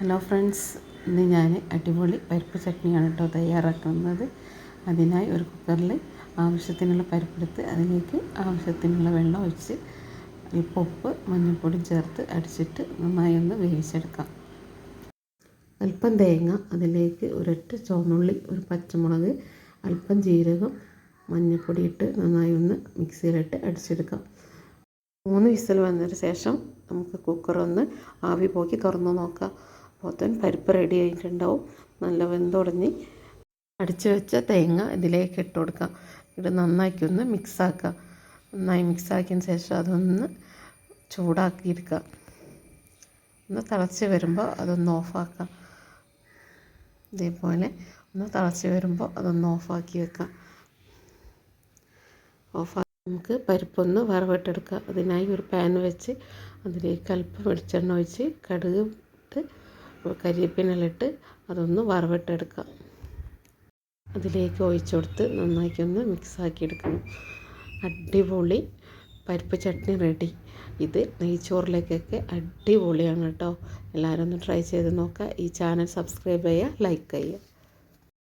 Hello friends, ഇന്ന് ഞാൻ അടിപൊളി പരിപ്പ് ചട്നിയാണ് തയ്യാറാക്കുന്നത്. അതിനായി ഒരു കുക്കറിൽ ആവശ്യത്തിനുള്ള പരിപ്പെടുത്ത് അതിലേക്ക് ആവശ്യത്തിനുള്ള വെള്ളം ഒഴിച്ച് അല്പം ഉപ്പ് മഞ്ഞൾപ്പൊടി ചേർത്ത് അടിച്ചിട്ട് നന്നായി ഒന്ന് വേവിച്ചെടുക്കാം. അല്പം തേങ്ങ, അതിലേക്ക് ഒരൊറ്റ ചുവന്നുള്ളി, ഒരു പച്ചമുളക്, അല്പം ജീരകം, മഞ്ഞൾപ്പൊടി ഇട്ട് നന്നായി ഒന്ന് മിക്സിയിലിട്ട് അടിച്ചെടുക്കാം. 3 വിസിൽ വന്നതിന് ശേഷം നമുക്ക് കുക്കറൊന്ന് ആവി പോക്കി തുറന്ന് നോക്കാം. അപ്പോൾ പരിപ്പ് റെഡി ആയിട്ടുണ്ടാവും. നല്ല വെന്തുടഞ്ഞ് അടിച്ചു വെച്ച തേങ്ങ ഇതിലേക്ക് ഇട്ട് കൊടുക്കാം. ഇത് നന്നാക്കി ഒന്ന് മിക്സാക്കാം. നന്നായി മിക്സാക്കിയതിന് ശേഷം അതൊന്ന് ചൂടാക്കിയെടുക്കാം. ഒന്ന് തിളച്ച് വരുമ്പോൾ അതൊന്ന് ഓഫാക്കാം. ഇതേപോലെ ഒന്ന് തിളച്ച് വരുമ്പോൾ അതൊന്ന് ഓഫാക്കി വെക്കാം. നമുക്ക് പരിപ്പൊന്ന് വറവിട്ടെടുക്കാം. അതിനായി ഒരു പാൻ വെച്ച് അതിലേക്ക് അല്പം വെളിച്ചെണ്ണ ഒഴിച്ച് കടുക് ഇട്ട് കരിവേപ്പിനിട്ട് അതൊന്ന് വറവിട്ടെടുക്കാം. അതിലേക്ക് ഒഴിച്ചു കൊടുത്ത് നന്നാക്കി ഒന്ന് മിക്സാക്കി എടുക്കണം. അടിപൊളി പരിപ്പ് ചട്നി റെഡി. ഇത് നെയ്ച്ചോറിലേക്കൊക്കെ അടിപൊളിയാണ് കേട്ടോ. എല്ലാവരും ഒന്ന് ട്രൈ ചെയ്ത് നോക്കുക. ഈ ചാനൽ സബ്സ്ക്രൈബ് ചെയ്യുക, ലൈക്ക് ചെയ്യുക.